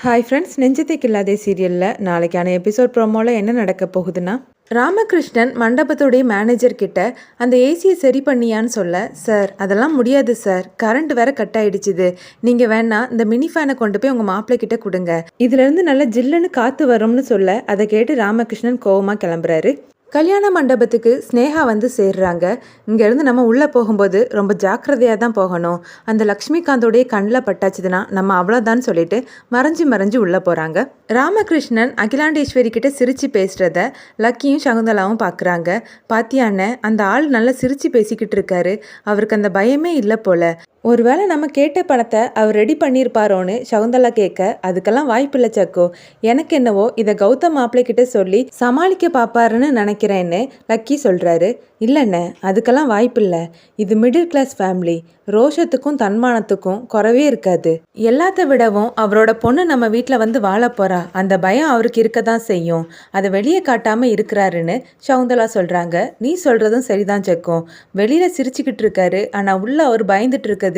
Hi friends, நெஞ்சத்தைக்கு இல்லாதே சீரியலில் நாளைக்கான episode ப்ரோமோவில் என்ன நடக்க போகுதுன்னா, ராமகிருஷ்ணன் மண்டபத்துடைய மேனேஜர் கிட்ட அந்த ஏசியை சரி பண்ணியான்னு சொல்ல, சார் அதெல்லாம் முடியாது சார், கரண்ட் வேற கட் ஆயிடுச்சுது, நீங்கள் வேணா இந்த மினி ஃபேனை கொண்டு போய் உங்கள் மாப்பிள்ளை கிட்ட கொடுங்க, இதுலேருந்து நல்ல ஜில்லுன்னு காற்று வரும்னு சொல்ல, அதை கேட்டு ராமகிருஷ்ணன் கோவமாக கிளம்புறாரு. கல்யாண மண்டபத்துக்கு ஸ்னேகா வந்து சேர்றாங்க. இங்கேருந்து நம்ம உள்ளே போகும்போது ரொம்ப ஜாக்கிரதையாக தான் போகணும். அந்த லக்ஷ்மிகாந்தோடைய கண்ணில் பட்டாச்சுதுன்னா நம்ம அவ்வளோதான் சொல்லிட்டு மறைஞ்சு உள்ளே போகிறாங்க. ராமகிருஷ்ணன் அகிலாண்டேஸ்வரி கிட்ட சிரித்து பேசுகிறத லக்கியும் சகுந்தலாவும் பார்க்குறாங்க. பாத்தியாண்ணே, அந்த ஆள் நல்லா சிரித்து பேசிக்கிட்டு இருக்காரு, அவருக்கு அந்த பயமே இல்லை போல. ஒருவேளை நம்ம கேட்ட பணத்தை அவர் ரெடி பண்ணியிருப்பாரோன்னு சகுந்தலா கேட்க, அதுக்கெல்லாம் வாய்ப்பில்லை சக்கோ, எனக்கு என்னவோ இதை கௌதம் மாப்பிள்ளை கிட்ட சொல்லி சமாளிக்க பார்ப்பாருன்னு நினைக்கிறேன்னு லக்கி சொல்கிறாரு. இல்லைண்ணே, அதுக்கெல்லாம் வாய்ப்பில்லை, இது மிடில் கிளாஸ் ஃபேமிலி, ரோஷத்துக்கும் தன்மானத்துக்கும் குறவே இருக்காது. எல்லாத்த விடவும் அவரோட பொண்ணு நம்ம வீட்டில் வந்து வாழ போறா, அந்த பயம் அவருக்கு இருக்க தான் செய்யும், அதை வெளியே காட்டாமல் இருக்கிறாருன்னு சகுந்தலா சொல்கிறாங்க. நீ சொல்கிறதும் சரிதான் சக்கும், வெளியில் சிரிச்சுக்கிட்டு இருக்காரு, ஆனால் உள்ள அவர் பயந்துட்டு இருக்காரு,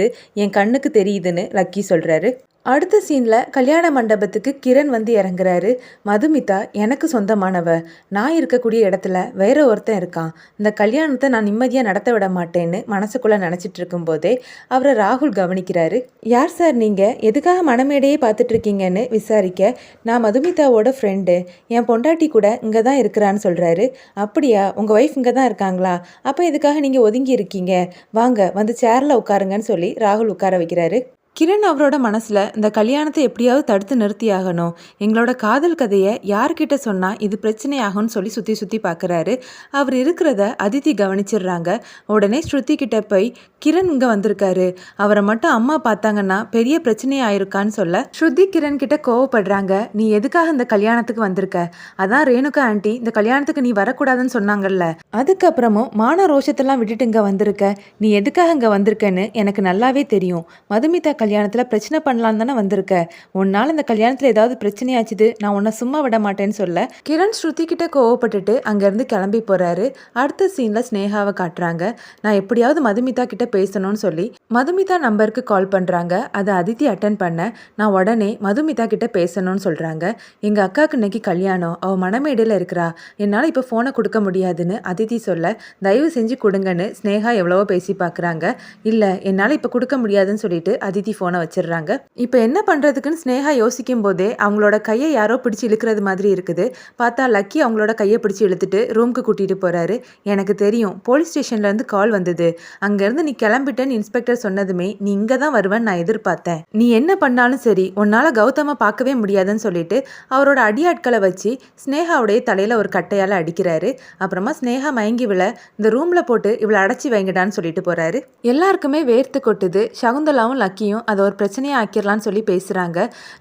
என் கண்ணுக்கு தெரியுதுன்னு லக்கி சொல்றாரு. அடுத்த சீன்ல கல்யாண மண்டபத்துக்கு கிரண் வந்து இறங்குறாரு. மதுமிதா எனக்கு சொந்தமானவ, நான் இருக்கக்கூடிய இடத்துல வேற ஒருத்தன் இருக்கான், இந்த கல்யாணத்தை நான் நிம்மதியாக நடத்த விட மாட்டேன்னு மனசுக்குள்ள நினச்சிட்டு இருக்கும் போதே அவரை ராகுல் கவனிக்கிறாரு. யார் சார் நீங்க, எதுக்காக மணமேடையே பார்த்துட்டு இருக்கீங்கன்னு விசாரிக்க, நான் மதுமிதாவோட ஃப்ரெண்டு, என் பொண்டாட்டி கூட இங்கே தான் இருக்கிறான்னு சொல்றாரு. அப்படியா, உங்க ஒய்ஃப் இங்கே தான் இருக்காங்களா, அப்போ எதுக்காக நீங்க ஒதுங்கி இருக்கீங்க, வாங்க வந்து சேர்ல உட்காருங்கன்னு சொல்லி ராகுல் உட்கார வைக்கிறாரு. கிரண் அவரோட மனசில் இந்த கல்யாணத்தை எப்படியாவது தடுத்து நிறுத்தி ஆகணும், எங்களோட காதல் கதையை யார்கிட்ட சொன்னால் இது பிரச்சனை ஆகும்னு சொல்லி சுற்றி பார்க்குறாரு. அவர் இருக்கிறத அதித்தி கவனிச்சிடுறாங்க. உடனே ஸ்ருதி கிட்ட போய், கிரண் இங்கே வந்திருக்காரு, அவரை மட்டும் அம்மா பார்த்தாங்கன்னா பெரிய பிரச்சனை ஆயிருக்கான்னு சொல்ல, ஸ்ருதி கிரண் கிட்ட கோவப்படுறாங்க. நீ எதுக்காக இந்த கல்யாணத்துக்கு வந்திருக்க, அதான் ரேணுகா ஆண்டி இந்த கல்யாணத்துக்கு நீ வரக்கூடாதுன்னு சொன்னாங்கல்ல, அதுக்கப்புறமும் மான ரோஷத்தெல்லாம் விட்டுட்டு இங்கே வந்திருக்க, நீ எதுக்காக இங்கே வந்திருக்கன்னு எனக்கு நல்லாவே தெரியும், மதுமிதா கல்யாணத்தில் பிரச்சனை பண்ணலாம் தானே வந்திருக்க, உன்னால் இந்த கல்யாணத்தில் ஏதாவது பிரச்சனையாச்சுது, நான் உன்னை சும்மா விட மாட்டேன்னு சொல்ல, கிரண் ஸ்ருதி கிட்ட கோவப்பட்டுட்டு அங்கேருந்து கிளம்பி போகிறாரு. அடுத்த சீனில் ஸ்னேகாவை காட்டுறாங்க. நான் எப்படியாவது மதுமிதா கிட்ட பேசணும்னு சொல்லி மதுமிதா நம்பருக்கு கால் பண்ணுறாங்க. அதை அதித்தி அட்டன் பண்ண, நான் உடனே மதுமிதா கிட்ட பேசணும்னு சொல்கிறாங்க. எங்கள் அக்காவுக்கு இன்னைக்கு கல்யாணம், அவள் மணமேடையில் இருக்கிறா, என்னால் இப்போ ஃபோனை கொடுக்க முடியாதுன்னு அதித்தி சொல்ல, தயவு செஞ்சு கொடுங்கன்னு ஸ்னேகா எவ்வளவோ பேசி பார்க்குறாங்க. இல்லை, என்னால் இப்போ கொடுக்க முடியாதுன்னு சொல்லிட்டு அதித்தி ஃபோனை வச்சிடுறாங்க. இப்போ என்ன பண்ணுறதுக்குன்னு ஸ்னேகா யோசிக்கும் போதே அவங்களோட கையை யாரோ பிடிச்சி இழுக்கிறது மாதிரி இருக்குது. பார்த்தா லக்கி அவங்களோட கையை பிடிச்சி இழுத்துட்டு ரூமுக்கு கூட்டிகிட்டு போகிறாரு. எனக்கு தெரியும், போலீஸ் ஸ்டேஷன்லேருந்து கால் வந்தது, அங்கேருந்து நீ கிளம்பிட்டேன்னு இன்ஸ்பெக்டர் சொன்னதுமே நீ இங்கே தான் வருவேன்னு நான் எதிர்பார்த்தேன், நீ என்ன பண்ணாலும் சரி உன்னால் கௌதமை பார்க்கவே முடியாதுன்னு சொல்லிட்டு அவரோட அடியாட்களை வச்சு ஸ்னேகாவுடைய தலையில் ஒரு கட்டையால் அடிக்கிறாரு. அப்புறமா ஸ்னேகா மயங்கி விழ, இந்த ரூமில் போட்டு இவளை அடைச்சி வைங்கடான்னு சொல்லிட்டு போகிறாரு. எல்லாருக்குமே வேர்த்து கொட்டுது. சகுந்தலாவும் லக்கியும் அதை ஒரு பிரச்சனையை ஆக்கிடலான்னு சொல்லி பேசுகிறாங்க.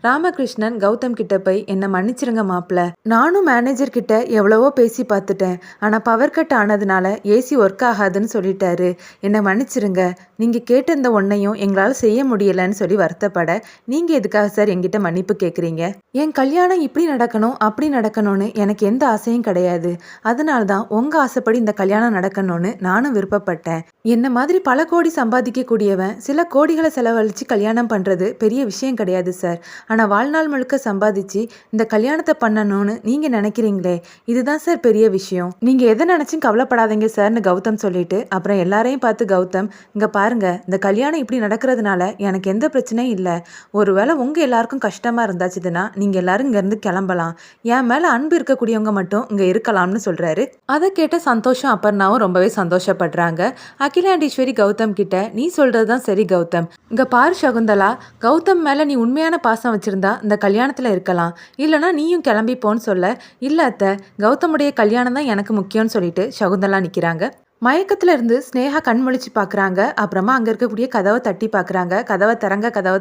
ராமகிருஷ்ணன் கௌதம் கிட்ட போய், என்னை மன்னிச்சிருங்க மாப்பிள்ள, நானும் மேனேஜர் கிட்ட எவ்வளவோ பேசி பார்த்துட்டேன், ஆனால் பவர் கட் ஆனதுனால ஏசி ஒர்க் ஆகாதுன்னு சொல்லிட்டாரு, என்னை மன்னிச்சிருங்க, நீங்கள் கேட்ட இந்த ஒன்றையும் எங்களால் செய்ய முடியலைன்னு சொல்லி வருத்தப்பட, நீங்கள் எதுக்காக சார் என்கிட்ட மன்னிப்பு கேட்குறீங்க, என் கல்யாணம் இப்படி நடக்கணும் அப்படி நடக்கணும்னு எனக்கு எந்த ஆசையும் கிடையாது, அதனால தான் உங்கள் ஆசைப்படி இந்த கல்யாணம் நடக்கணும்னு நானும் விருப்பப்பட்டேன், என்ன மாதிரி பல கோடி சம்பாதிக்க கூடியவன் சில கோடிகளை செலவழித்து கல்யாணம் பண்ணுறது பெரிய விஷயம் கிடையாது சார், ஆனால் வாழ்நாள் முழுக்க சம்பாதிச்சு இந்த கல்யாணத்தை பண்ணணும்னு நீங்கள் நினைக்கிறீங்களே, இதுதான் சார் பெரிய விஷயம், நீங்கள் எதை நினச்சும் கவலைப்படாதீங்க சார்னு கௌதம் சொல்லிட்டு, அப்புறம் எல்லாரையும் பார்த்து கௌதம், இங்கே பாருங்க, இந்த கல்யாணம் இப்படி நடக்கிறதுனால எனக்கு எந்த பிரச்சனையும் இல்லை, ஒருவேளை உங்கள் எல்லாருக்கும் கஷ்டமாக இருந்தாச்சுதுன்னா நீங்கள் எல்லாரும் இங்கேருந்து கிளம்பலாம், என் மேலே அன்பு இருக்கக்கூடியவங்க மட்டும் இங்கே இருக்கலாம்னு சொல்கிறாரு. அதை கேட்ட சந்தோஷம் அப்பர்னாவும் ரொம்பவே சந்தோஷப்படுறாங்க. அகிலாண்டேஸ்வரி கௌதம் கிட்ட, நீ சொல்கிறது தான் சரி கௌதம், இங்கே பாரு சகுந்தலா, கௌதம் மேலே நீ உண்மையான பாசம் வச்சுருந்தா இந்த கல்யாணத்தில் இருக்கலாம், இல்லைனா நீயும் கிளம்பி போன்னு சொல்ல, இல்லை அத்தை, கௌதமுடைய கல்யாணம் தான் எனக்கு முக்கியம்னு சொல்லிட்டு சகுந்தலா நிற்கிறாங்க. மயக்கத்தில் இருந்து ஸ்னேகா கண்மொழிச்சு பார்க்குறாங்க. அப்புறமா அங்கே இருக்கக்கூடிய கதவை தட்டி பார்க்குறாங்க. கதவை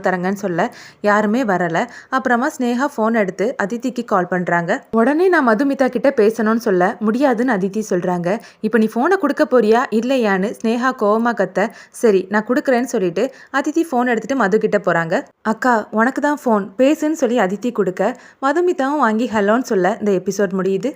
தரங்கன்னு சொல்ல யாருமே வரலை. அப்புறமா ஸ்னேகா ஃபோன் எடுத்து அதித்திக்கு கால் பண்ணுறாங்க. உடனே நான் மதுமிதா கிட்ட பேசணும்னு சொல்ல முடியாதுன்னு அதித்தி சொல்கிறாங்க. இப்போ நீ ஃபோனை கொடுக்க போறியா இல்லையான்னு ஸ்னேகா கோவமாக கத்த, சரி நான் கொடுக்குறேன்னு சொல்லிட்டு அதித்தி ஃபோன் எடுத்துகிட்டு மது கிட்ட போகிறாங்க. அக்கா உனக்கு தான் ஃபோன், பேசுன்னு சொல்லி அதித்தி கொடுக்க, மதுமிதாவும் வாங்கி ஹலோன்னு சொல்ல இந்த எபிசோட் முடியுது.